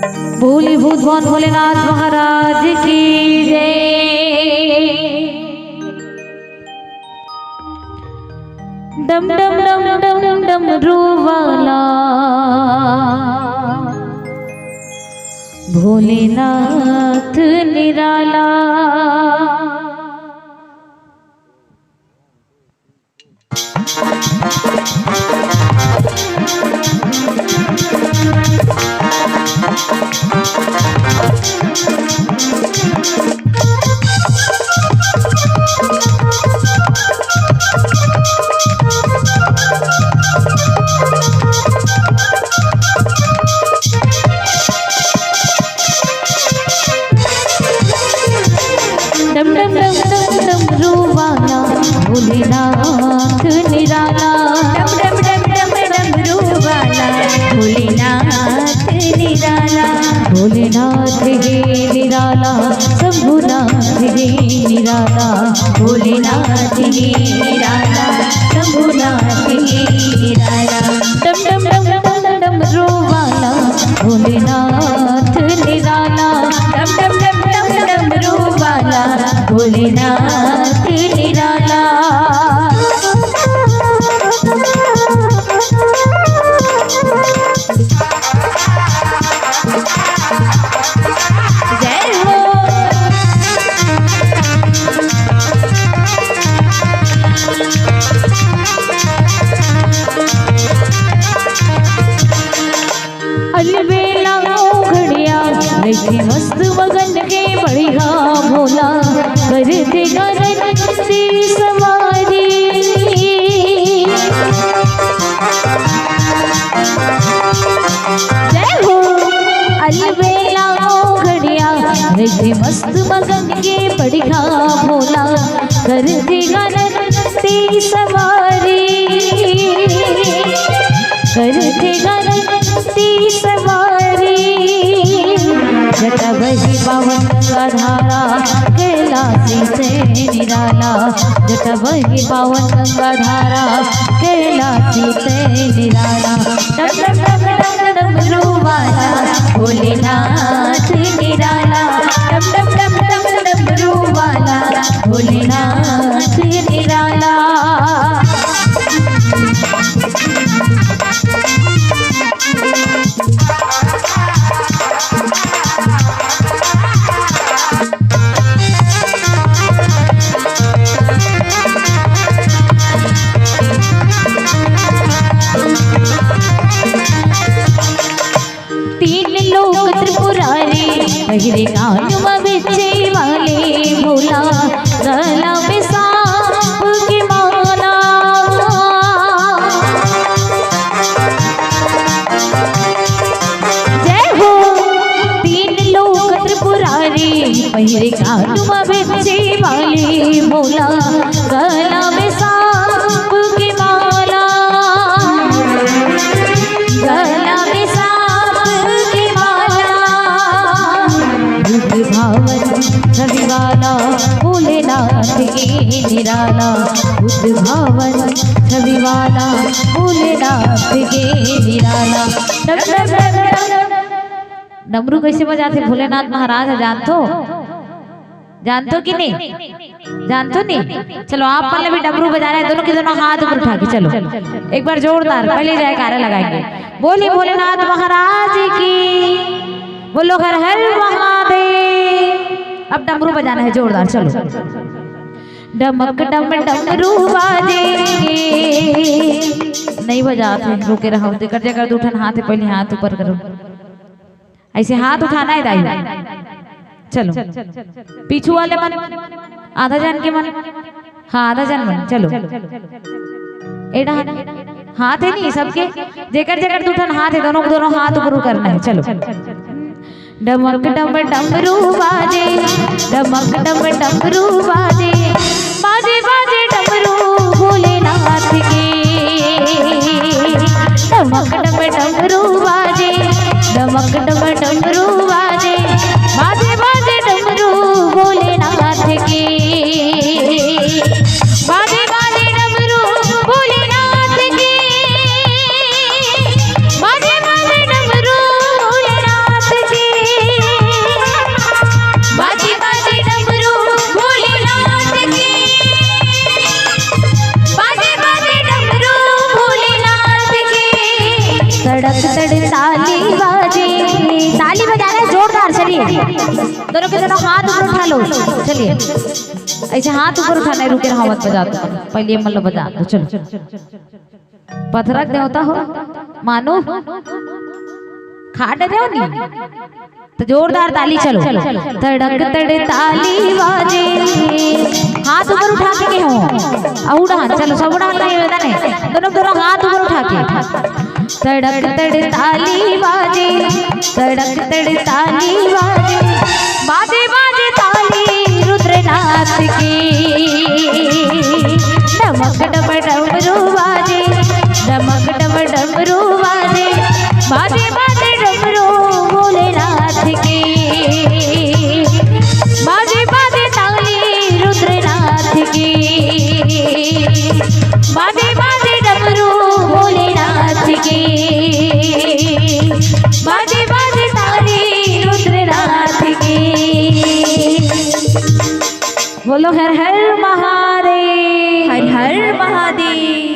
भोले भूत भवन भोलेनाथ महाराज की जय। डम डम डम डम डमरू वाला भोलेनाथ निराला। डम डम डम डम डमरू वाला भोलेनाथ निराला। डम डम डम डम डमरू वाला भोलेनाथ निराला। भोलेनाथ हे निराला शंभुनाथ हे निराला। भोलेनाथ हे निराला शंभुनाथ हे निराला। डम डम डम डम डमरू वाला भोलेनाथ निराला। डम डम डम डम डमरू वाला भोलेनाथ निराला। जय हो। अलबेला घड़िया रखी मस्त मगन के बढ़िया भोला कर देगा रंगी सवारी। जय हो। अलबेला घड़िया रखी मस्त मगन के बढ़िया भोला कर देगा रंगी सवारी। कर देगा रंगी सवारी। जटा बही पावन गंगा धारा कैलाशी से निराला। जटा बही पावन गंगा धारा कैलाशी से निराला। डम डम डम डम डमरू वाला भोलेनाथ निराला। डम डम डम डम डमरू वाला भोलेनाथ निराला। तीन लोग त्रिपुरारी पहले कानुमा बेचे वाले भोला गला में सांप की माला। जय हो। तीन लोग त्रिपुरारी पहले कानुमा बेचे वाले भोला गला में सांप की माला। गला में भावन रवि वाला भोलेनाथ के निराला। बुद्ध भावन रवि वाला भोलेनाथ के निराला। डमरू कैसे बजाते भोलेनाथ महाराज है, जानतो कि नहीं? जानतो नहीं? चलो आप पहले भी डमरू बजाना है, दोनों के दोनों हाथ ऊपर उठा के चलो एक बार जोरदार पहले जयकारा लगाएंगे। बोलिए भोलेनाथ महाराज की, बोलो हर हर महादेव। अब डमरू बजाना है जोरदार, चलो। डमक डम डमरू बाजेंगे। नहीं बजाते, रुके रहो। कर जगह उठन हाथ है, पहले हाथ ऊपर करो, ऐसे हाथ उठाना है दाई। चलो पीछू वाले मन आधा जन के मन, हाँ आधा जन मन, चलो। एडा हाथ है नहीं सबके, जेकर जेकर उठन हाथ है, दोनों दोनों हाथ ऊपर करना है, चलो। डमक डम डमरू बाजे, डमक डम डमरू बाजे, बाजे बाजे डमरू भोलेनाथ के। डमक डम डमरू बाजे, डमक डम डमरू बाजे, बाजे बाजे डमरू भोलेनाथ के। बाजे बाजे डमरू भोलेनाथ के। बाजे बाजे डमरू भोलेनाथ के। चलिए दोनों के दोनों हाथ ऊपर उठा लो। चलिए ऐसे हाथ ऊपर उठाने रुके रहो मत बजा दो, पहले मतलब बजा दो। चलो पथरक देवता हो मानो खाट देव नहीं तो जोरदार ताली। चलो तड़क तड़ ताली बाजे, हाथ ऊपर उठा के हो उड़ान। चलो सब उड़ान नहीं होता नहीं, दोनों हाथ ऊपर उठा के तड़क तड़ ताली बाजे, तड़क तड़ ताली बाजे, बाजे बाजे ताली रुद्रनाथ की। डमक डम डमरू बाजे, डमक डम डमरू बाजे, बाजे बाजे डमरू भोलेनाथ की। बाजे बाजे ताली रुद्रनाथ की, बाजे बाजे डमरू भोलेनाथ की, बाजे बाजे ताली रुद्रनाथ की। बोलो हर हर महादेव, हर हर महादेव।